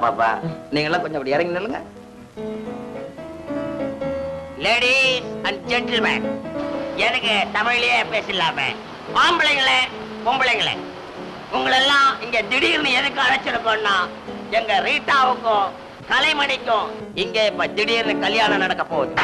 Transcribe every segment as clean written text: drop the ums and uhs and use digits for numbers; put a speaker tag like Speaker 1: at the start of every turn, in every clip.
Speaker 1: பாப்பா நீங்களாம் கொஞ்சம் அப்படி இறங்கி நில்லுங்க. லேடிஸ் அண்ட் ஜென்டில்மேன், எனக்கு தமிழ்லயே பேசலாமே. ஆம்பளைங்களே பொம்பளைங்களே, உங்களெல்லாம் இங்க திடீர்னு எதுக்கு அழைச்சிருக்கோம்னா, எங்க ரீட்டாவுக்கும் கலைமணிக்கும் இங்க இப்ப திடீர்னு கல்யாணம் நடக்க போகுது.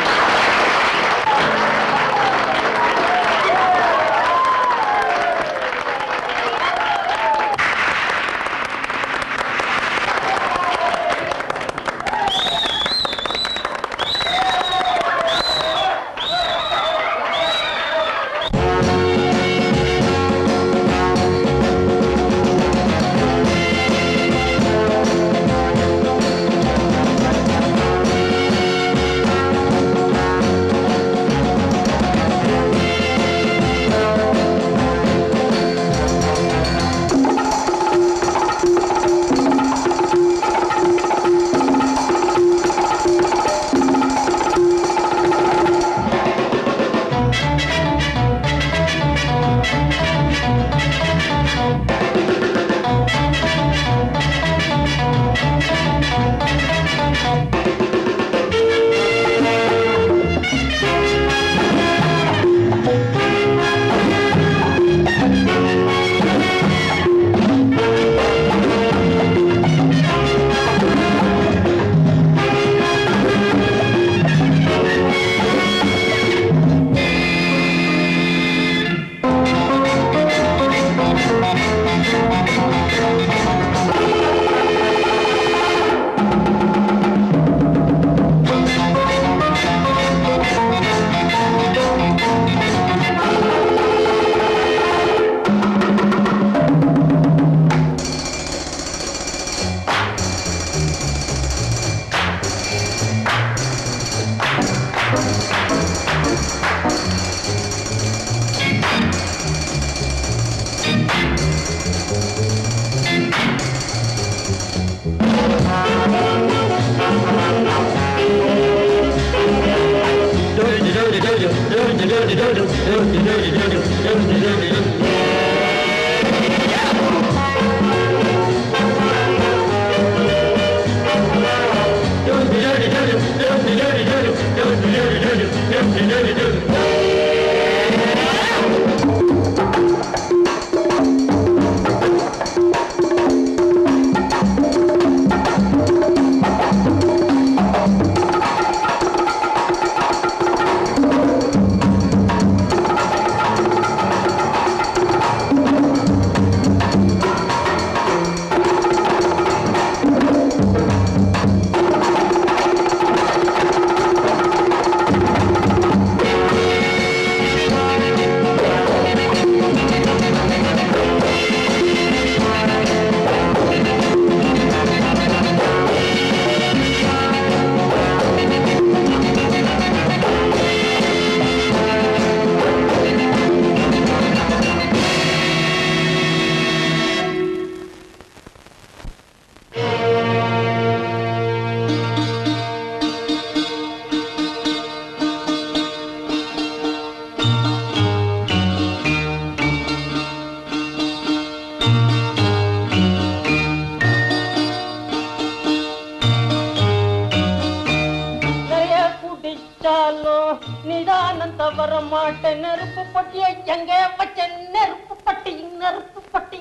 Speaker 2: நெருப்பு பட்டியை எங்க வச்ச நெருப்பு பட்டி நெருப்பு பட்டி.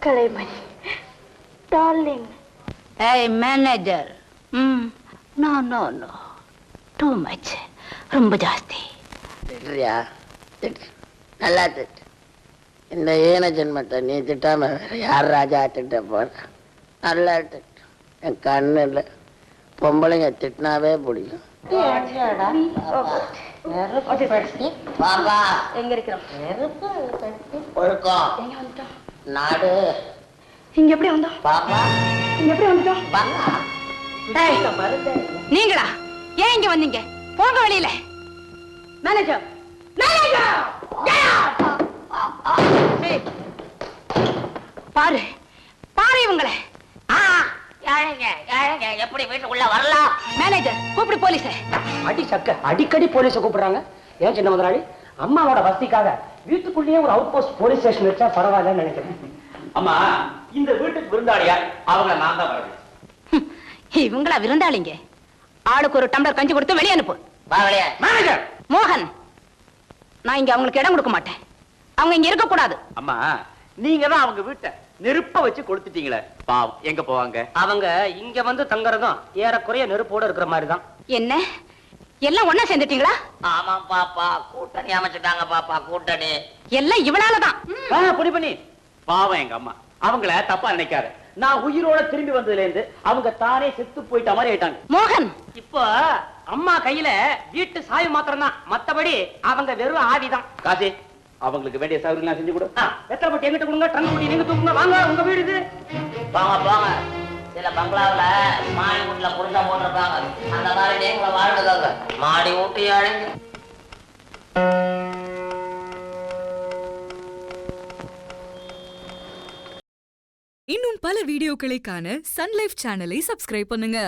Speaker 3: Kalaimani darling.
Speaker 4: Hey manager. No no no. Too much. ரொம்ப ஜாஸ்தி.
Speaker 5: திட்டுறியா? திட்டு. நல்லா திட்டு. இந்த ஏன ஜென்மத்தை நீ திட்டாம வேற யார் ராஜா திட்ட போற? நல்லா திட்டு. என் கண்ணு இல்லை. பொம்பளைங்க திட்டினாவே பிடிக்கும். பாபா
Speaker 3: எங்க இருக்கிறோம்?
Speaker 5: நெருப்பு ஒழுக்கம் நாடு
Speaker 3: இங்க எப்படி வந்தோம்?
Speaker 5: பாபா
Speaker 3: இங்க எப்படி வந்துட்டோம்?
Speaker 4: நீங்களா ஏன் இங்க வந்தீங்க? போங்க வெளியில.
Speaker 3: மேனேஜர் மேனேஜர்
Speaker 4: பாரு பாரு இவங்களை.
Speaker 1: யாருங்க யாருங்க எப்படி வீட்டுக்குள்ள வரலாம்?
Speaker 4: மேனேஜர் கூப்பிடு போலீஸ.
Speaker 6: அடி சக்க அடிக்கடி போலீஸ கூப்பிடுறாங்க. ஏன் சின்ன முதலாளி, அம்மாவோட வசதிக்காக வீட்டுக்குள்ளேயே ஒரு அவுட் போஸ்ட் போலீஸ் ஸ்டேஷன் வச்சா பரவாயில்லன்னு நினைக்கிறேன்.
Speaker 7: அம்மா, இந்த வீட்டுக்கு விருந்தாளியா அவங்க நான் தான் வரேன்.
Speaker 4: இவங்களா விருந்தாளிங்க? ஆளுக்கு ஒரு டம்ளர் கஞ்சி கொடுத்து வெளியே அனுப்பு.
Speaker 1: வாங்கலையா
Speaker 7: மேனேஜர்
Speaker 4: மோகன், நான் இங்க அவங்களுக்கு இடம் கொடுக்க மாட்டேன். அவங்க இங்க இருக்க கூடாது.
Speaker 7: அம்மா, நீங்க தான் அவங்க வீட்டை நெருப்ப வச்சு கொடுத்துட்டீங்களே, பாவம் எங்க போவாங்க?
Speaker 6: அவங்க இங்க வந்து தங்கறதும் ஏறக்குறைய நெருப்போட இருக்கிற மாதிரி தான்.
Speaker 4: என்ன எல்லாம் ஒண்ணா சேர்ந்துட்டீங்களா?
Speaker 1: ஆமா பாப்பா, கூட்டணி அமைச்சிட்டாங்க பாப்பா, கூட்டணி.
Speaker 4: எல்லாம் இவளாலதான்.
Speaker 7: புடி பண்ணி பாவம் எங்க அம்மா, அவங்கள தப்பா நினைக்காத. நான் உயிரோட திரும்பி வந்ததுல இருந்து அவங்க தானே செத்து போயிட்ட மாதிரி ஆயிட்டாங்க.
Speaker 4: மோகன்,
Speaker 6: இப்போ அம்மா கையில வீட்டு சாவி மாத்திரம் தான், மத்தபடி அவங்க வெறும் ஆவிதான்.
Speaker 7: காசி, அவங்களுக்கு வேண்டிய சௌகரியம் செஞ்சு கொடு.
Speaker 6: வெத்தலை போட்டு எங்கிட்ட கொடுங்க, ட்ரங்க் போட்டு நீங்க தூக்குங்க. வாங்க, உங்க வீடு இது.
Speaker 1: போங்க போங்க. சில பங்களாவுல மாடி வீட்டுல குடிசை போட்டிருப்பாங்க, அந்த மாதிரி நீங்களும் வாழ்ந்துக்கோங்க. மாடி ஊட்டி அழைங்க.
Speaker 8: இன்னும் பல வீடியோக்களை காண சன் லைஃப் சேனலை சப்ஸ்கிரைப் பண்ணுங்க.